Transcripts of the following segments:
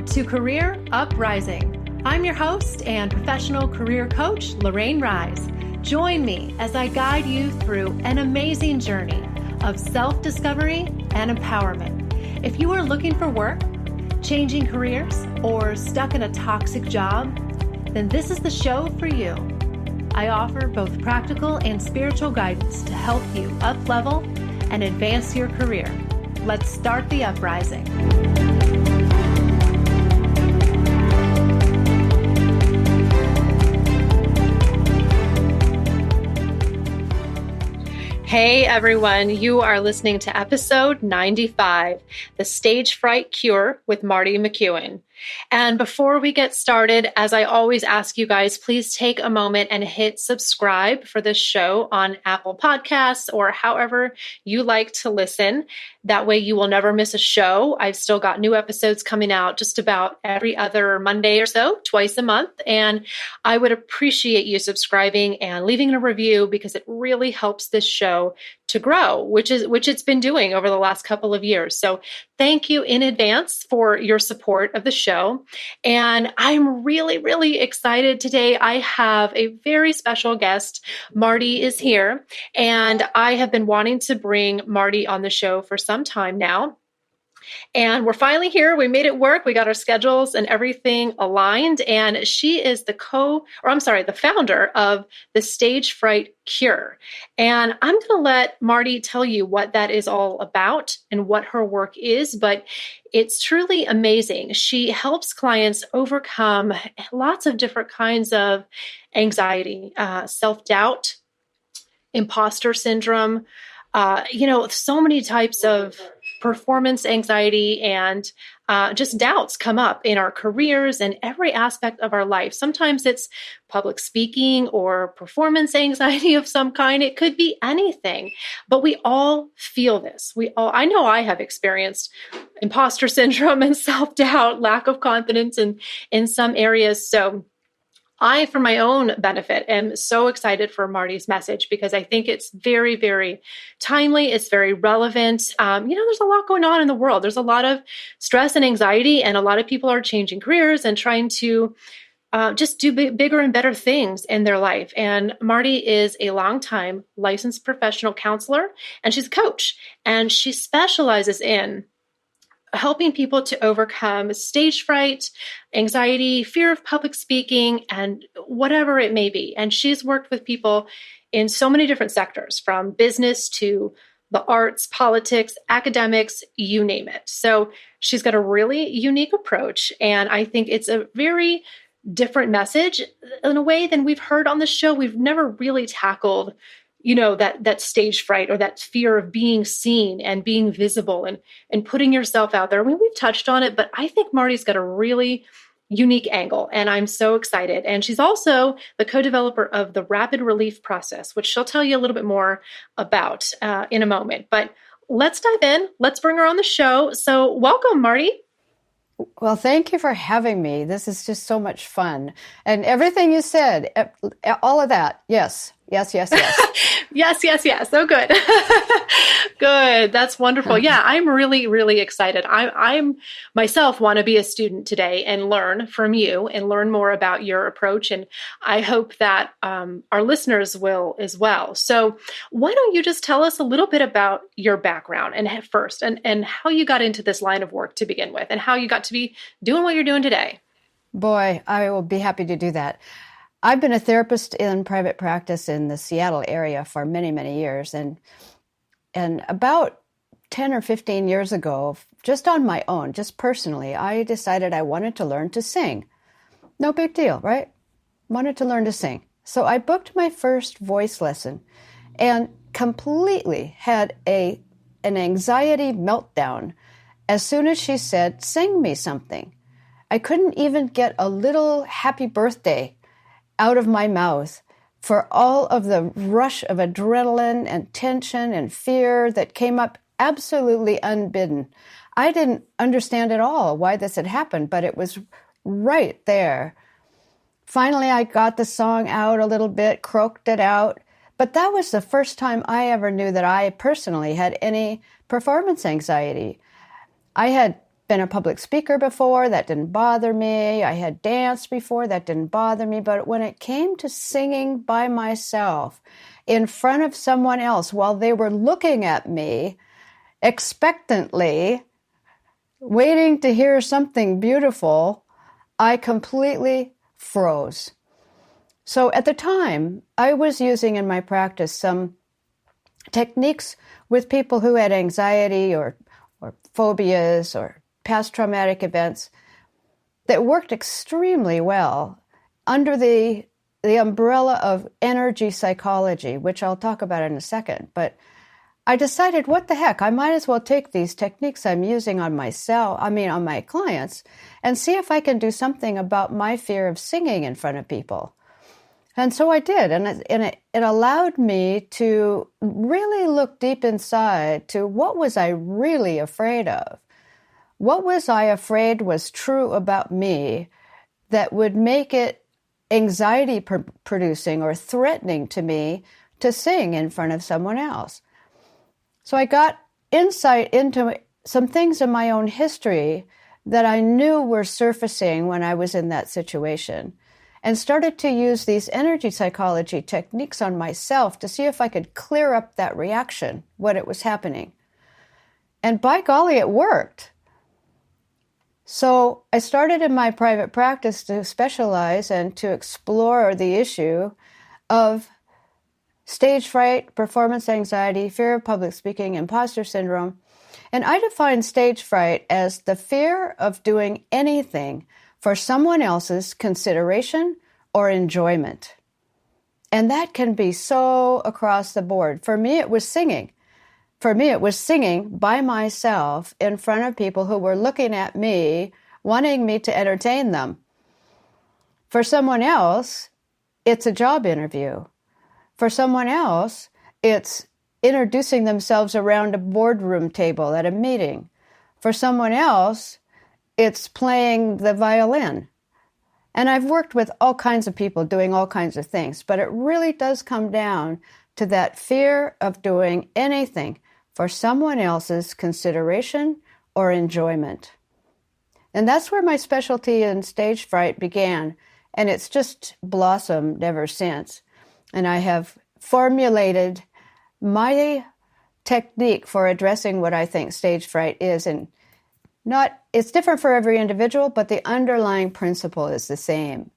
Welcome to Career Uprising. I'm your host and professional career coach, Lorraine Rise. Join me as I guide you through an amazing journey of self-discovery and empowerment. If you are looking for work, changing careers, or stuck in a toxic job, then this is the show for you. I offer both practical and spiritual guidance to help you up-level and advance your career. Let's start the uprising. Hey everyone, you are listening to episode 95, The Stage Fright Cure with Marti McEwan. And before we get started, as I always ask you guys, please take a moment and hit subscribe for this show on Apple Podcasts or however you like to listen. That way you will never miss a show. I've still got new episodes coming out just about every other Monday or so, twice a month. And I would appreciate you subscribing and leaving a review because it really helps this show to grow, which it's been doing over the last couple of years. So thank you in advance for your support of the show. And I'm really, really excited today. I have a very special guest. Marti is here, and I have been wanting to bring Marti on the show for some time now. And we're finally here. We made it work. We got our schedules and everything aligned. And she is the founder of the Stage Fright Cure. And I'm going to let Marti tell you what that is all about and what her work is, but it's truly amazing. She helps clients overcome lots of different kinds of anxiety, self-doubt, imposter syndrome, so many types of performance anxiety and just doubts come up in our careers and every aspect of our life. Sometimes it's public speaking or performance anxiety of some kind. It could be anything, but we all feel this. I know I have experienced imposter syndrome and self-doubt, lack of confidence in some areas. So I, for my own benefit, am so excited for Marti's message because I think it's very, very timely. It's very relevant. There's a lot going on in the world. There's a lot of stress and anxiety, and a lot of people are changing careers and trying to just do bigger and better things in their life. And Marti is a longtime licensed professional counselor, and she's a coach, and she specializes in helping people to overcome stage fright, anxiety, fear of public speaking, and whatever it may be. And she's worked with people in so many different sectors, from business to the arts, politics, academics, you name it. So she's got a really unique approach. And I think it's a very different message in a way than we've heard on the show. We've never really tackled that stage fright or that fear of being seen and being visible and putting yourself out there. I mean, we've touched on it, but I think Marti's got a really unique angle, and I'm so excited. And she's also the co-developer of the Rapid Relief Process, which she'll tell you a little bit more about in a moment. But let's dive in. Let's bring her on the show. So welcome, Marti. Well, thank you for having me. This is just so much fun. And everything you said, all of that, yes. Yes. Yes. Oh, good. Good. That's wonderful. Yeah, I'm really, really excited. I'm myself want to be a student today and learn from you and learn more about your approach. And I hope that our listeners will as well. So why don't you just tell us a little bit about your background and how you got into this line of work to begin with and how you got to be doing what you're doing today? Boy, I will be happy to do that. I've been a therapist in private practice in the Seattle area for many, many years. And about 10 or 15 years ago, just on my own, just personally, I decided I wanted to learn to sing. No big deal, right? Wanted to learn to sing. So I booked my first voice lesson and completely had an anxiety meltdown as soon as she said, "Sing me something." I couldn't even get a little happy birthday out of my mouth for all of the rush of adrenaline and tension and fear that came up absolutely unbidden. I didn't understand at all why this had happened, but it was right there. Finally, I got the song out a little bit, croaked it out, but that was the first time I ever knew that I personally had any performance anxiety. I had been a public speaker before. That didn't bother me. I had danced before. That didn't bother me. But when it came to singing by myself in front of someone else while they were looking at me expectantly, waiting to hear something beautiful, I completely froze. So at the time, I was using in my practice some techniques with people who had anxiety or phobias or past traumatic events that worked extremely well under the umbrella of energy psychology, which I'll talk about in a second. But I decided, what the heck, I might as well take these techniques I'm using on on my clients, and see if I can do something about my fear of singing in front of people. And so I did, and it allowed me to really look deep inside to what was I really afraid of? What was I afraid was true about me that would make it anxiety producing or threatening to me to sing in front of someone else? So I got insight into some things in my own history that I knew were surfacing when I was in that situation, and started to use these energy psychology techniques on myself to see if I could clear up that reaction when it was happening. And by golly, it worked. So I started in my private practice to specialize and to explore the issue of stage fright, performance anxiety, fear of public speaking, imposter syndrome. And I define stage fright as the fear of doing anything for someone else's consideration or enjoyment. And that can be so across the board. For me, it was singing. For me, it was singing by myself in front of people who were looking at me, wanting me to entertain them. For someone else, it's a job interview. For someone else, it's introducing themselves around a boardroom table at a meeting. For someone else, it's playing the violin. And I've worked with all kinds of people doing all kinds of things, but it really does come down to that fear of doing anything for someone else's consideration or enjoyment. And that's where my specialty in stage fright began, and it's just blossomed ever since. And I have formulated my technique for addressing what I think stage fright is, and it's different for every individual, but the underlying principle is the same.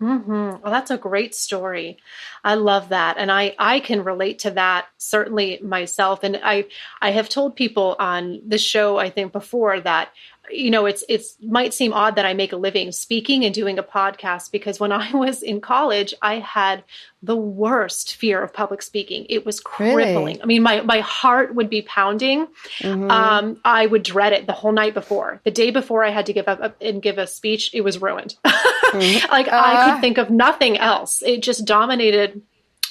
Mm-hmm. Well, that's a great story. I love that. And I can relate to that certainly myself. And I have told people on this show, I think before, that, it's might seem odd that I make a living speaking and doing a podcast, because when I was in college, I had the worst fear of public speaking. It was crippling. Really? I mean, my heart would be pounding. Mm-hmm. I would dread it the whole night before. The day before I had to give up and give a speech, it was ruined. Mm-hmm. I could think of nothing else. It just dominated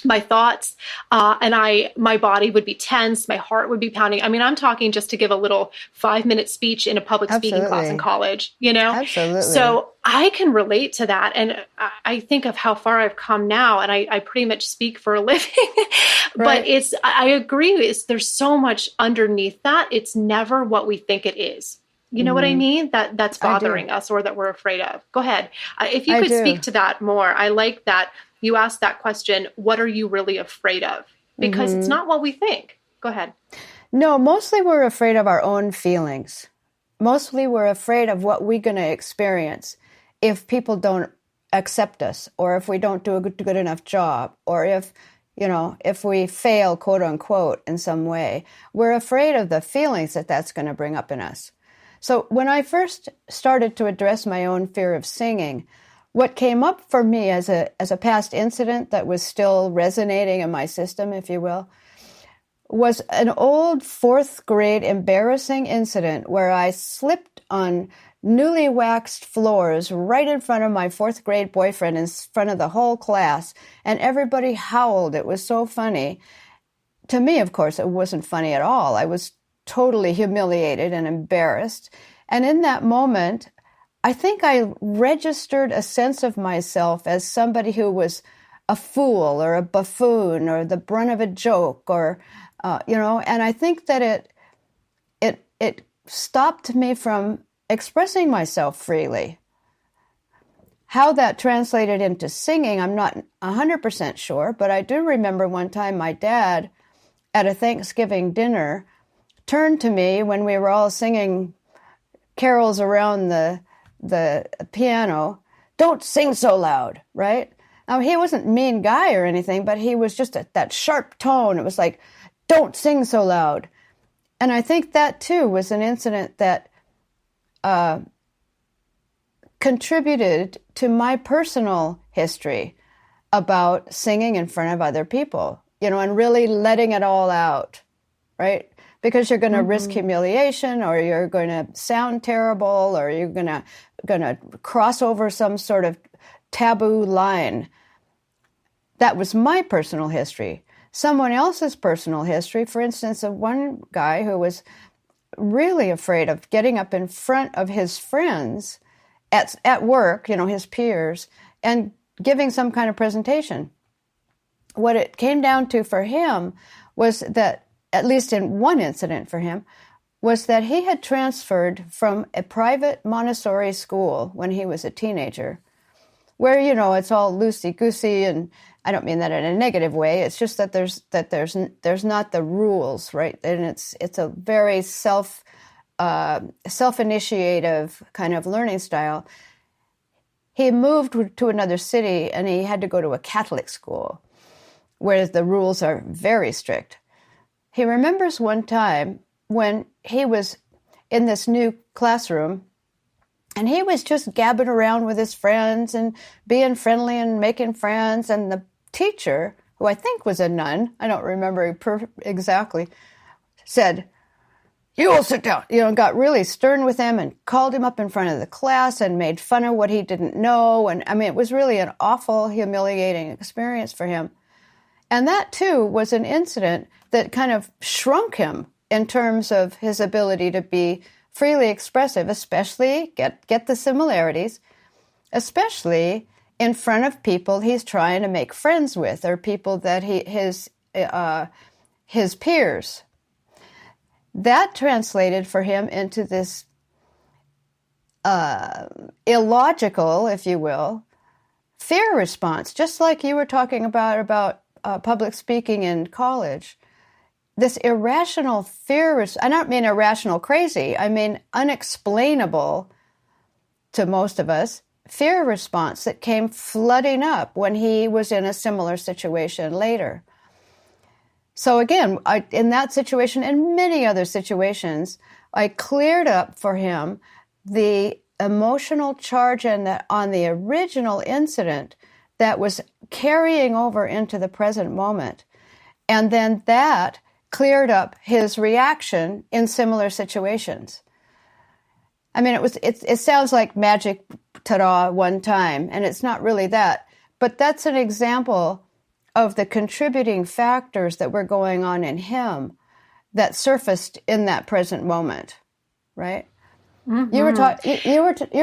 my thoughts, and my body would be tense. My heart would be pounding. I mean, I'm talking just to give a little 5-minute speech in a public speaking class in college, Absolutely. So I can relate to that. And I think of how far I've come now, and I pretty much speak for a living, but I agree. There's so much underneath that. It's never what we think it is. You know what I mean? That's bothering us or that we're afraid of. Go ahead. If you could speak to that more. I like that you asked that question, what are you really afraid of? Because it's not what we think. Go ahead. No, mostly we're afraid of our own feelings. Mostly we're afraid of what we're going to experience if people don't accept us, or if we don't do a good enough job, or if we fail, quote unquote, in some way. We're afraid of the feelings that that's going to bring up in us. So when I first started to address my own fear of singing, what came up for me as a past incident that was still resonating in my system, if you will, was an old 4th grade embarrassing incident where I slipped on newly waxed floors right in front of my 4th grade boyfriend, in front of the whole class, and everybody howled. It was so funny. To me, of course, it wasn't funny at all. I was totally humiliated and embarrassed. And in that moment, I think I registered a sense of myself as somebody who was a fool or a buffoon or the brunt of a joke, or and I think that it stopped me from expressing myself freely. How that translated into singing, I'm not 100% sure, but I do remember one time my dad at a Thanksgiving dinner turned to me when we were all singing carols around the piano. Don't sing so loud, right? Now, he wasn't a mean guy or anything, but he was just that sharp tone. It was like, don't sing so loud. And I think that, too, was an incident that contributed to my personal history about singing in front of other people, and really letting it all out, right? Because you're going to risk humiliation, or you're going to sound terrible, or you're going to cross over some sort of taboo line. That was my personal history. Someone else's personal history, for instance, of one guy who was really afraid of getting up in front of his friends at work, his peers, and giving some kind of presentation. What it came down to for him was that, at least in one incident for him, was that he had transferred from a private Montessori school when he was a teenager, where, it's all loosey-goosey, and I don't mean that in a negative way. It's just that there's not the rules, right? And it's a very self-initiative kind of learning style. He moved to another city, and he had to go to a Catholic school, where the rules are very strict. He remembers one time when he was in this new classroom, and he was just gabbing around with his friends and being friendly and making friends. And the teacher, who I think was a nun, I don't remember exactly, said, "You will sit down," got really stern with him and called him up in front of the class and made fun of what he didn't know. And I mean, it was really an awful, humiliating experience for him. And that, too, was an incident that kind of shrunk him in terms of his ability to be freely expressive, especially, get the similarities, especially in front of people he's trying to make friends with, or people that his peers. That translated for him into this illogical, if you will, fear response, just like you were talking about public speaking in college. This irrational fear, I don't mean irrational crazy, I mean unexplainable to most of us, fear response that came flooding up when he was in a similar situation later. So again, in that situation and many other situations, I cleared up for him the emotional charge on the original incident that was carrying over into the present moment. And then that cleared up his reaction in similar situations. I mean, it sounds like magic, ta-da, one time, and it's not really that. But that's an example of the contributing factors that were going on in him that surfaced in that present moment, right? Mm-hmm. You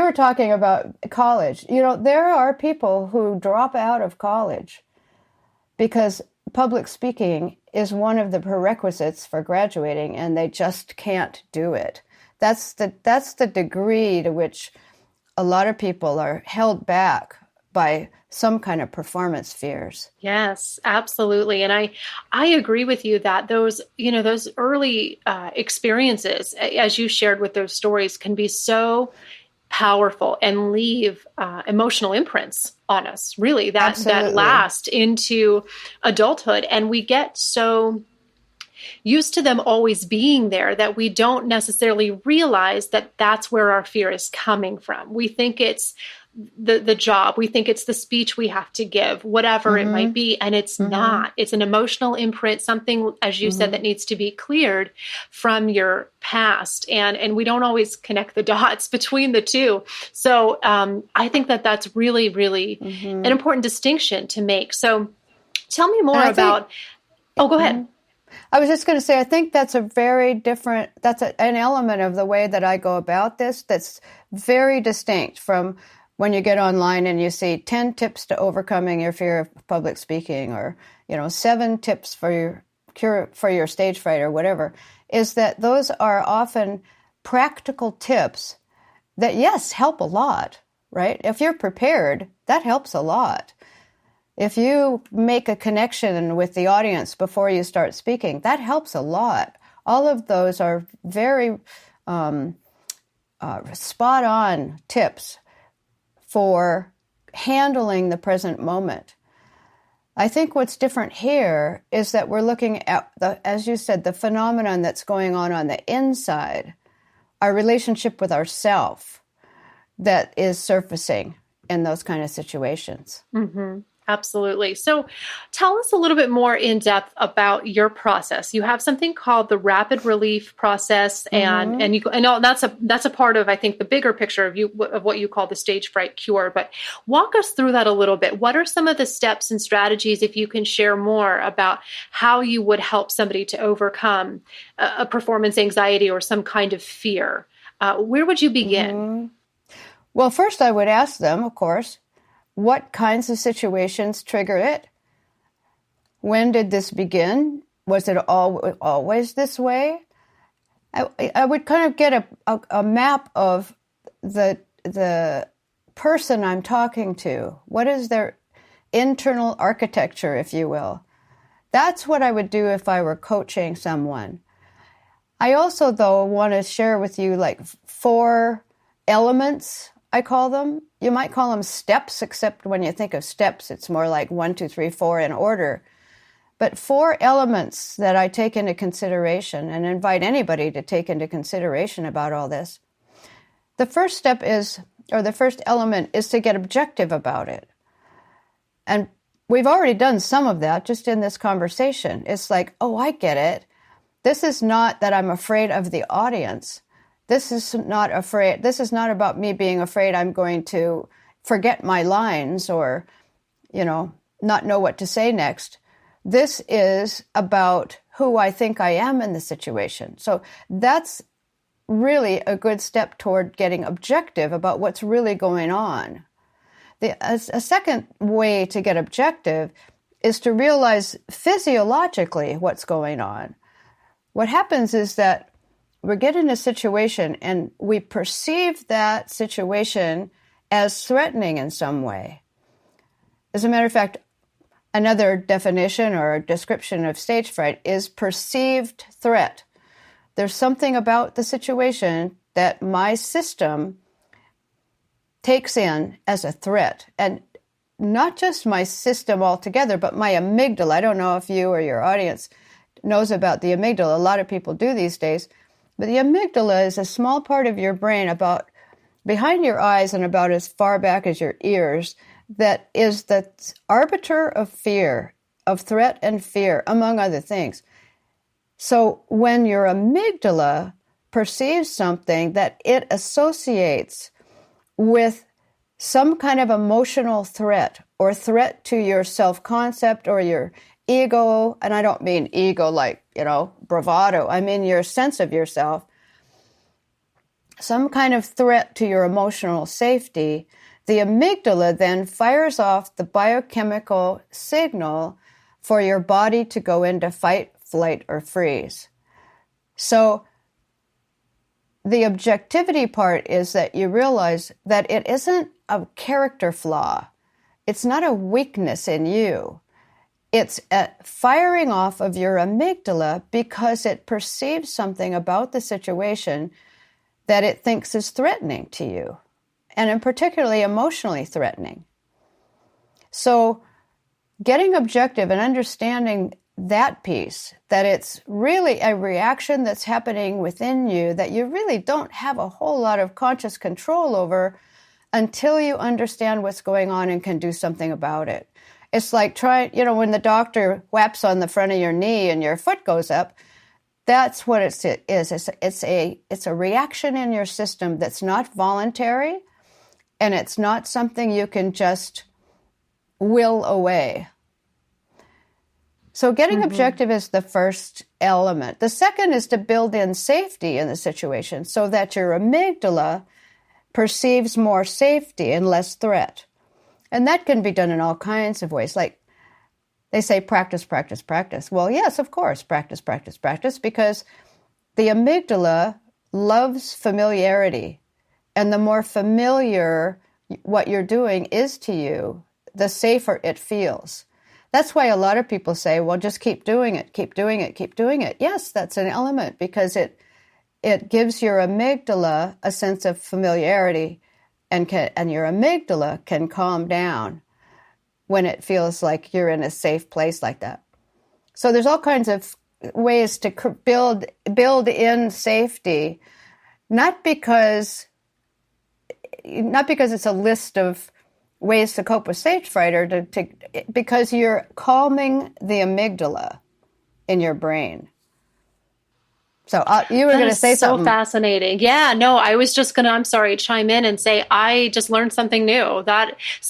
were talking about college. There are people who drop out of college because public speaking is one of the prerequisites for graduating, and they just can't do it. That's the degree to which a lot of people are held back by some kind of performance fears. Yes, absolutely. And I agree with you that those early experiences, as you shared with those stories, can be so powerful and leave emotional imprints on us, really, that last into adulthood. And we get so used to them always being there that we don't necessarily realize that that's where our fear is coming from. We think it's the job, we think it's the speech we have to give, whatever it might be, and it's not. It's an emotional imprint, something, as you said, that needs to be cleared from your past, and we don't always connect the dots between the two. So I think that that's really, really an important distinction to make. So tell me more about. Go ahead. I was just going to say, I think that's a very different, an element of the way that I go about this that's very distinct from when you get online and you see 10 tips to overcoming your fear of public speaking, or 7 tips for your cure for your stage fright, or whatever. Is that those are often practical tips that, yes, help a lot, right? If you're prepared, that helps a lot. If you make a connection with the audience before you start speaking, that helps a lot. All of those are very spot-on tips for handling the present moment. I think what's different here is that we're looking at, as you said, the phenomenon that's going on the inside, our relationship with ourself that is surfacing in those kind of situations. Mm-hmm. Absolutely. So tell us a little bit more in depth about your process. You have something called the rapid relief process, and that's a part of, I think, the bigger picture of what you call the stage fright cure. But walk us through that a little bit. What are some of the steps and strategies, if you can share more about how you would help somebody to overcome a performance anxiety or some kind of fear? Where would you begin? Well, first I would ask them, of course, what kinds of situations trigger it? When did this begin? Was it always this way? I would kind of get a map of the person I'm talking to. What is their internal architecture, if you will? That's what I would do if I were coaching someone. I also, though, want to share with you like 4 elements, I call them. You might call them steps, except when you think of steps, it's more like 1, 2, 3, 4 in order. But 4 elements that I take into consideration and invite anybody to take into consideration about all this. The first step is, or the first element is to get objective about it. And we've already done some of that just in this conversation. It's like, oh, I get it. This is not that I'm afraid of the audience. This is not about me being afraid I'm going to forget my lines or, not know what to say next. This is about who I think I am in the situation. So that's really a good step toward getting objective about what's really going on. A second way to get objective is to realize physiologically what's going on. What happens is that we get in a situation and we perceive that situation as threatening in some way. As a matter of fact, another definition or description of stage fright is perceived threat. There's something about the situation that my system takes in as a threat. And not just my system altogether, but my amygdala. I don't know if you or your audience knows about the amygdala. A lot of people do these days. But the amygdala is a small part of your brain about behind your eyes and about as far back as your ears that is the arbiter of fear, of threat and fear, among other things. So when your amygdala perceives something that it associates with some kind of emotional threat or threat to your self-concept or your ego, and I don't mean ego like, bravado. I mean your sense of yourself. Some kind of threat to your emotional safety, the amygdala then fires off the biochemical signal for your body to go into fight, flight, or freeze. So the objectivity part is that you realize that it isn't a character flaw. It's not a weakness in you. It's a firing off of your amygdala because it perceives something about the situation that it thinks is threatening to you, and in particularly emotionally threatening. So getting objective and understanding that piece, that it's really a reaction that's happening within you that you really don't have a whole lot of conscious control over until you understand what's going on and can do something about it. It's like when the doctor whaps on the front of your knee and your foot goes up, that's what it is. It's a reaction in your system that's not voluntary, and it's not something you can just will away. So getting objective is the first element. The second is to build in safety in the situation so that your amygdala perceives more safety and less threat. And that can be done in all kinds of ways. Like they say, practice, practice, practice. Well, yes, of course, practice, practice, practice, because the amygdala loves familiarity. And the more familiar what you're doing is to you, the safer it feels. That's why a lot of people say, well, just keep doing it, keep doing it, keep doing it. Yes, that's an element because it gives your amygdala a sense of familiarity, and your amygdala can calm down when it feels like you're in a safe place like that. So there's all kinds of ways to build in safety, not because it's a list of ways to cope with stage fright, or because you're calming the amygdala in your brain. So you were going to say something. So fascinating. Yeah, no, I was just going to, chime in and say, I just learned something new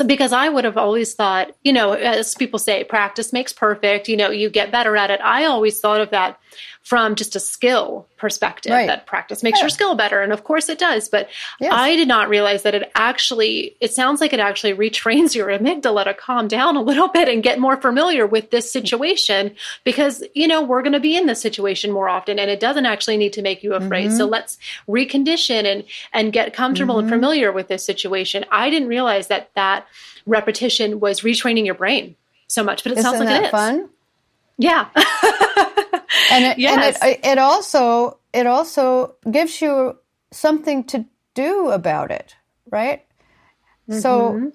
because I would have always thought, as people say, practice makes perfect, you get better at it. I always thought of that from just a skill perspective, that practice makes your skill better. And of course it does. But I did not realize that it sounds like it actually retrains your amygdala to calm down a little bit and get more familiar with this situation because, we're going to be in this situation more often and it doesn't actually need to make you afraid. So let's recondition and get comfortable and familiar with this situation. I didn't realize that repetition was retraining your brain so much, but it sounds like it is. Fun? Yeah. And it also gives you something to do about it, right? So,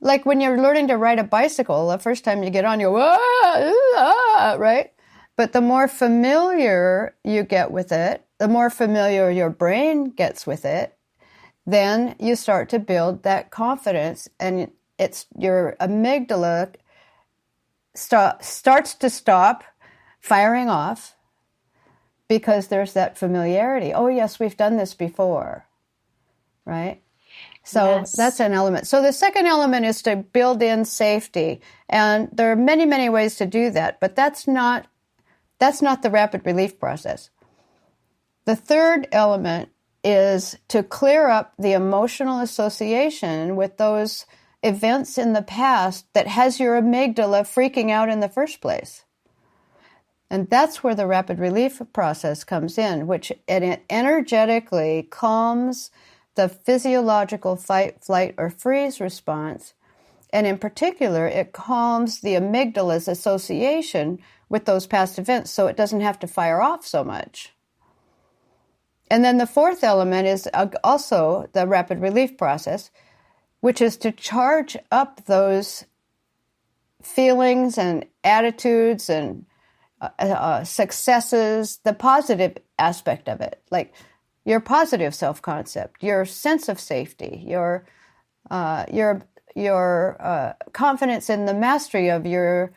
like when you're learning to ride a bicycle, the first time you get on, you go, right? But the more familiar you get with it, the more familiar your brain gets with it, then you start to build that confidence, and it's your amygdala starts to stop firing off because there's that familiarity. Oh, yes, we've done this before, right? So that's an element. So the second element is to build in safety. And there are many, many ways to do that, but that's not the rapid relief process. The third element is to clear up the emotional association with those events in the past that has your amygdala freaking out in the first place. And that's where the rapid relief process comes in, which it energetically calms the physiological fight, flight, or freeze response. And in particular, it calms the amygdala's association with those past events so it doesn't have to fire off so much. And then the fourth element is also the rapid relief process, which is to charge up those feelings and attitudes and successes, the positive aspect of it, like your positive self-concept, your sense of safety, your confidence in the mastery of your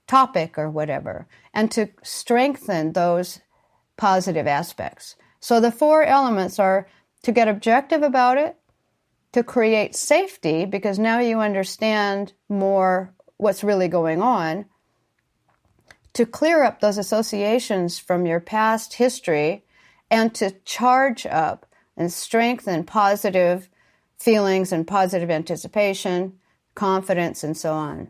topic or whatever, and to strengthen those positive aspects. So the four elements are to get objective about it, to create safety, because now you understand more what's really going on, to clear up those associations from your past history, and to charge up and strengthen positive feelings and positive anticipation, confidence, and so on.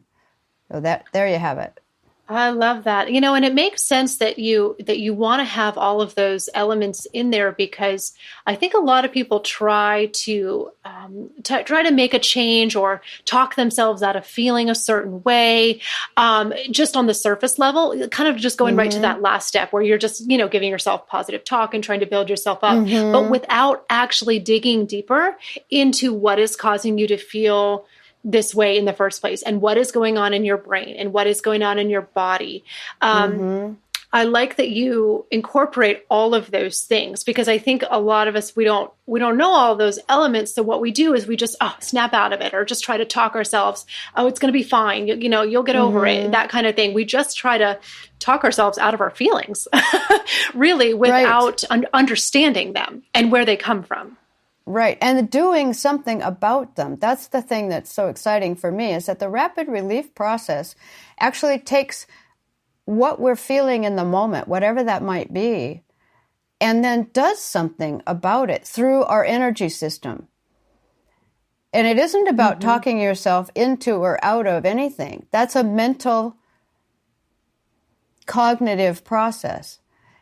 So there you have it. I love that. And it makes sense that you want to have all of those elements in there, because I think a lot of people try to make a change or talk themselves out of feeling a certain way, just on the surface level, kind of just going right to that last step where you're just, giving yourself positive talk and trying to build yourself up, but without actually digging deeper into what is causing you to feel this way in the first place, and what is going on in your brain and what is going on in your body. I like that you incorporate all of those things, because I think a lot of us, we don't know all of those elements. So what we do is we just snap out of it, or just try to talk ourselves. Oh, it's going to be fine. You'll get over it. That kind of thing. We just try to talk ourselves out of our feelings, really, without understanding them and where they come from. Right. And doing something about them. That's the thing that's so exciting for me, is that the rapid relief process actually takes what we're feeling in the moment, whatever that might be, and then does something about it through our energy system. And it isn't about talking yourself into or out of anything. That's a mental, cognitive process.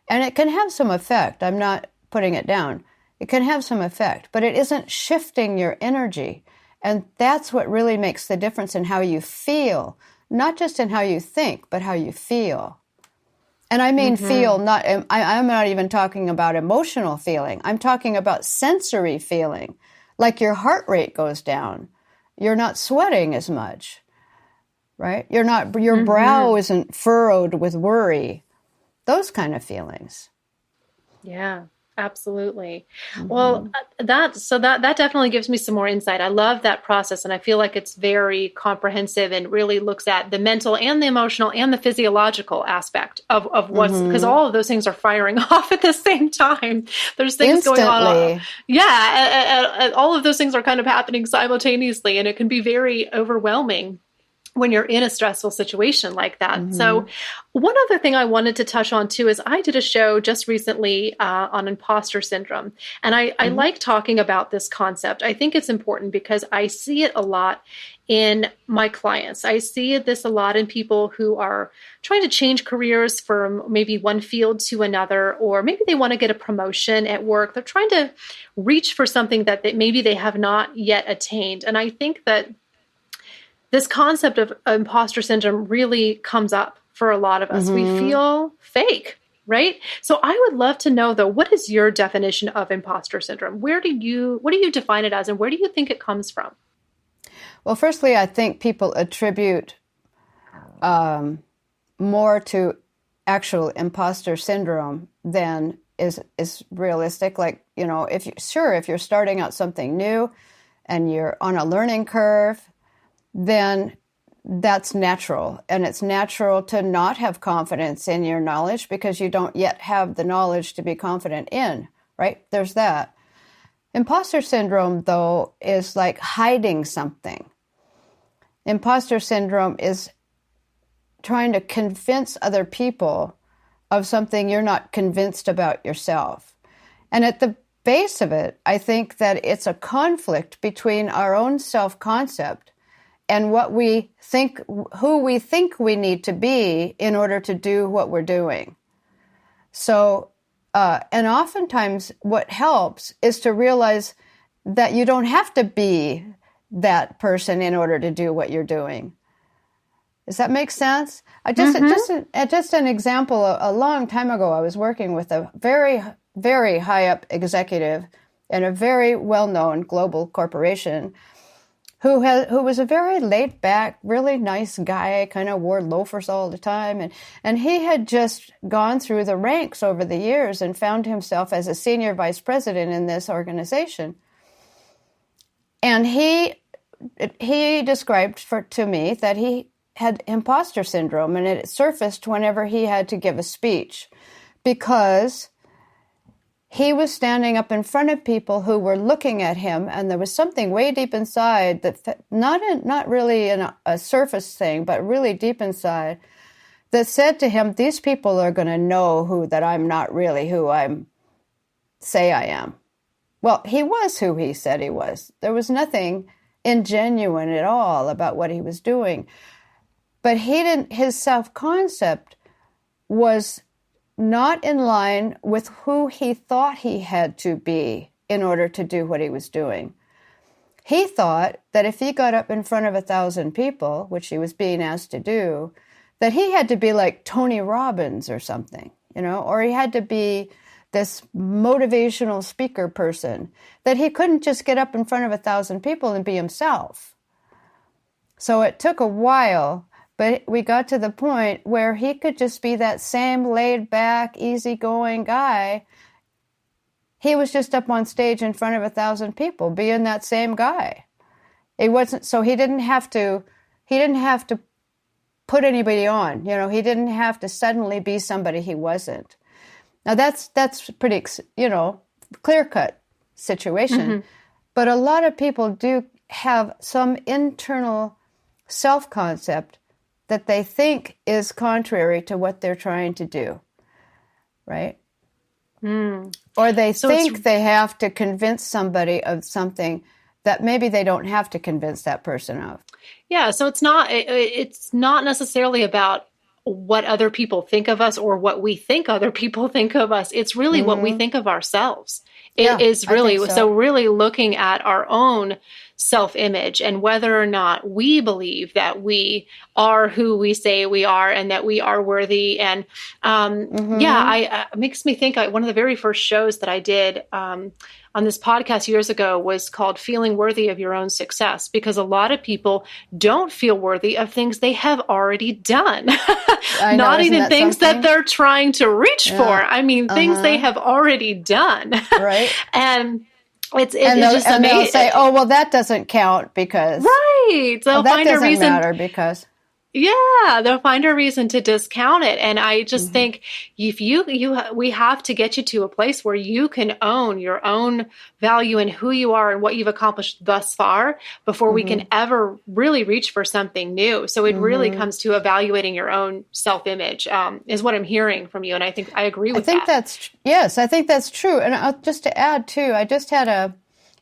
And it can have some effect. I'm not putting it down. It can have some effect, but it isn't shifting your energy. And that's what really makes the difference in how you feel, not just in how you think, but how you feel. And I mean feel, I'm not even talking about emotional feeling. I'm talking about sensory feeling, like your heart rate goes down. You're not sweating as much, right? Your brow isn't furrowed with worry. Those kind of feelings. Yeah. Absolutely. Well, that definitely gives me some more insight. I love that process, and I feel like it's very comprehensive and really looks at the mental and the emotional and the physiological aspect of what's, because all of those things are firing off at the same time. There's things Instantly. going on. Yeah, all of those things are kind of happening simultaneously, and it can be very overwhelming when you're in a stressful situation like that. So one other thing I wanted to touch on too is I did a show just recently on imposter syndrome. And I like talking about this concept. I think it's important because I see it a lot in my clients. I see this a lot in people who are trying to change careers from maybe one field to another, or maybe they want to get a promotion at work. They're trying to reach for something that maybe they have not yet attained. And I think that this concept of imposter syndrome really comes up for a lot of us. We feel fake, right? So I would love to know, though, what is your definition of imposter syndrome? What do you define it as, and where do you think it comes from? Well, firstly, I think people attribute more to actual imposter syndrome than is realistic. Like, if you're starting out something new and you're on a learning curve, then that's natural. And it's natural to not have confidence in your knowledge because you don't yet have the knowledge to be confident in, right? There's that. Imposter syndrome, though, is like hiding something. Imposter syndrome is trying to convince other people of something you're not convinced about yourself. And at the base of it, I think that it's a conflict between our own self-concept and what we think, who we think we need to be in order to do what we're doing. So, and oftentimes what helps is to realize that you don't have to be that person in order to do what you're doing. Does that make sense? Just an example, a long time ago, I was working with a very, very high up executive in a very well-known global corporation who was a very laid-back, really nice guy, kind of wore loafers all the time. And he had just gone through the ranks over the years and found himself as a senior vice president in this organization. And he described to me that he had imposter syndrome, and it surfaced whenever he had to give a speech because he was standing up in front of people who were looking at him, and there was something way deep inside that not really a surface thing, but really deep inside that said to him, these people are going to know that I'm not really who I say I am. Well, he was who he said he was. There was nothing ingenuine at all about what he was doing. But his self-concept was not in line with who he thought he had to be in order to do what he was doing. He thought that if he got up in front of 1,000 people, which he was being asked to do, that he had to be like Tony Robbins or something, or he had to be this motivational speaker person, that he couldn't just get up in front of 1,000 people and be himself. So it took a while, but we got to the point where he could just be that same laid-back, easygoing guy. He was just up on stage in front of 1,000 people, being that same guy. It wasn't so he didn't have to put anybody on. He didn't have to suddenly be somebody he wasn't. Now that's pretty, clear-cut situation. But a lot of people do have some internal self-concept that they think is contrary to what they're trying to do, right? Or they think they have to convince somebody of something that maybe they don't have to convince that person of. Yeah, so it's not necessarily about what other people think of us or what we think other people think of us. It's really what we think of ourselves. It is really, so really looking at our own self-image and whether or not we believe that we are who we say we are and that we are worthy. And it makes me think one of the very first shows that I did on this podcast years ago was called Feeling Worthy of Your Own Success, because a lot of people don't feel worthy of things they have already done. Not even things that they're trying to reach for. I mean, things they have already done. Right. And it's just amazing. They'll say, "Oh, well, that doesn't count because they'll find a reason matter because." Yeah, they'll find a reason to discount it. And I just think if we have to get you to a place where you can own your own value and who you are and what you've accomplished thus far before we can ever really reach for something new. So it really comes to evaluating your own self-image, is what I'm hearing from you. And I think I agree with that. I think that's true. And just to add too, I just had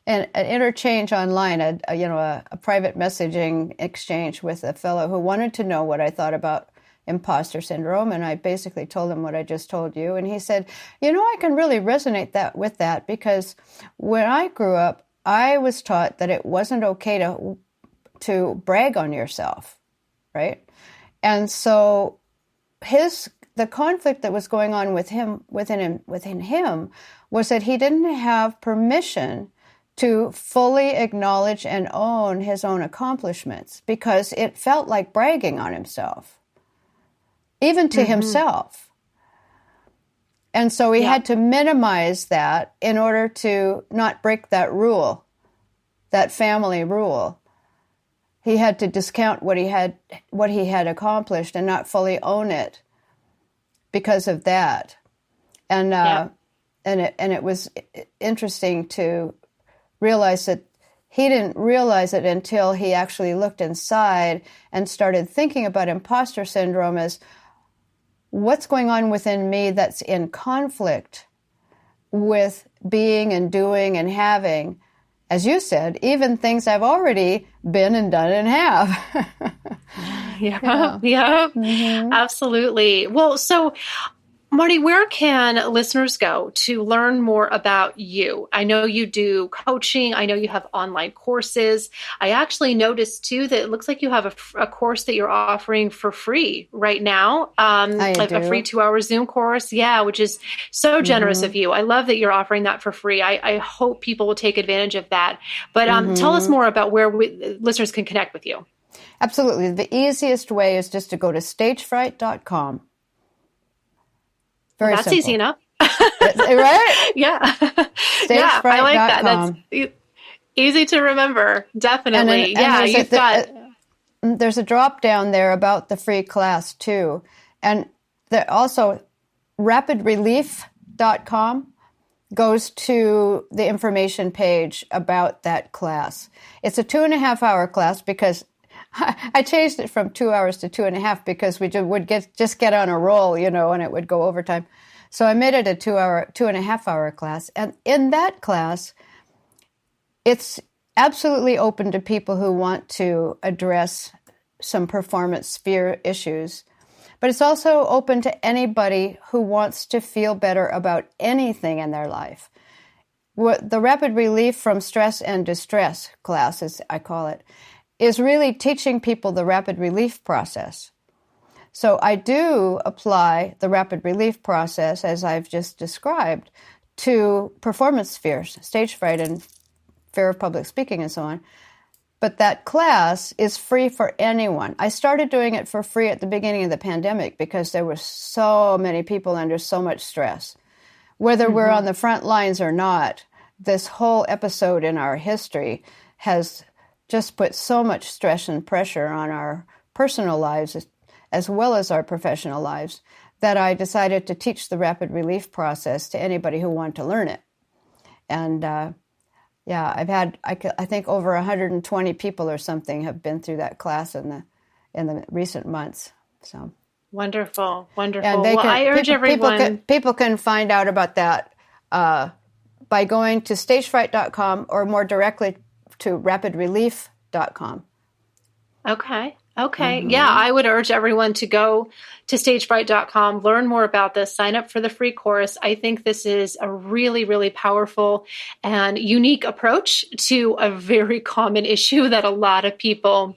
an interchange online, a private messaging exchange with a fellow who wanted to know what I thought about imposter syndrome. And I basically told him what I just told you. And he said, I can really resonate with that because when I grew up, I was taught that it wasn't okay to brag on yourself, right? And so the conflict that was going on within him was that he didn't have permission to fully acknowledge and own his own accomplishments because it felt like bragging on himself, even to himself. And so he had to minimize that in order to not break that rule, that family rule. He had to discount what he had accomplished and not fully own it because of that. And it was interesting to realize that he didn't realize it until he actually looked inside and started thinking about imposter syndrome as what's going on within me that's in conflict with being and doing and having, as you said, even things I've already been and done and have. Absolutely. Well, so Marti, where can listeners go to learn more about you? I know you do coaching. I know you have online courses. I actually noticed, too, that it looks like you have a course that you're offering for free right now, like a free 2-hour Zoom course. Yeah, which is so generous of you. I love that you're offering that for free. I hope people will take advantage of that. But tell us more about where listeners can connect with you. Absolutely. The easiest way is just to go to stagefright.com. That's simple. Easy enough. Right? Yeah. I like that. That's easy to remember. Definitely. There's a drop down there about the free class too. And also rapidrelief.com goes to the information page about that class. It's a 2.5-hour class because I changed it from 2 hours to 2.5 because we would just get on a roll, and it would go overtime. So I made it a 2.5-hour class. And in that class, it's absolutely open to people who want to address some performance sphere issues. But it's also open to anybody who wants to feel better about anything in their life. The Rapid Relief from Stress and Distress class, as I call it, is really teaching people the rapid relief process. So I do apply the rapid relief process, as I've just described, to performance fears, stage fright and fear of public speaking and so on. But that class is free for anyone. I started doing it for free at the beginning of the pandemic because there were so many people under so much stress. Whether we're on the front lines or not, this whole episode in our history has just put so much stress and pressure on our personal lives as well as our professional lives that I decided to teach the rapid relief process to anybody who wanted to learn it. And I've had, I think over 120 people or something have been through that class in the recent months. So wonderful. And I urge everyone. People can find out about that by going to stagefright.com or more directly to rapidrelief.com. Okay. Okay. Yeah, I would urge everyone to go to stagefright.com, learn more about this, sign up for the free course. I think this is a really, really powerful and unique approach to a very common issue that a lot of people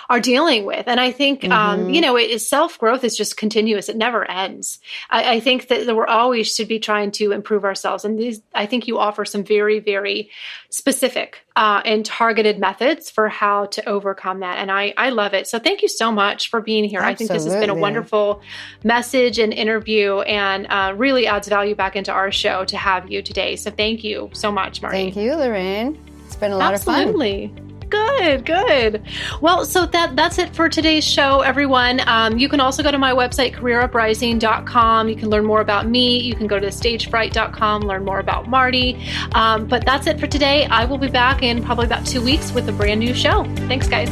are dealing with. And I think, self-growth is just continuous. It never ends. I think that we're always should be trying to improve ourselves. And I think you offer some very, very specific and targeted methods for how to overcome that. And I love it. So thank you so much for being here. Absolutely. I think this has been a wonderful message and interview, and really adds value back into our show to have you today. So thank you so much, Marti. Thank you, Lorraine. It's been a lot of fun. Absolutely. Good. Well, so that's it for today's show, everyone. You can also go to my website, careeruprising.com. You can learn more about me. You can go to stagefright.com, learn more about Marti. But that's it for today. I will be back in probably about 2 weeks with a brand new show. Thanks, guys.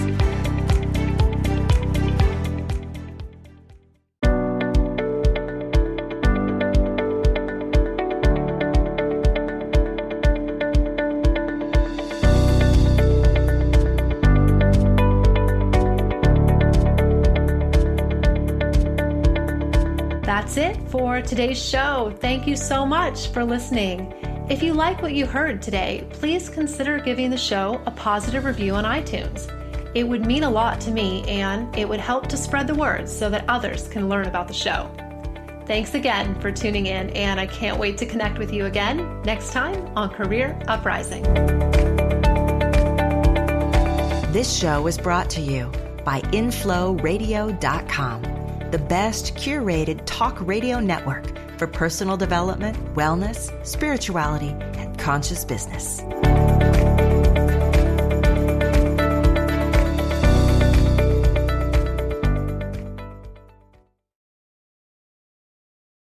That's it for today's show. Thank you so much for listening. If you like what you heard today, please consider giving the show a positive review on iTunes. It would mean a lot to me, and it would help to spread the word so that others can learn about the show. Thanks again for tuning in, and I can't wait to connect with you again next time on Career Uprising. This show was brought to you by InflowRadio.com, the best curated talk radio network for personal development, wellness, spirituality, and conscious business.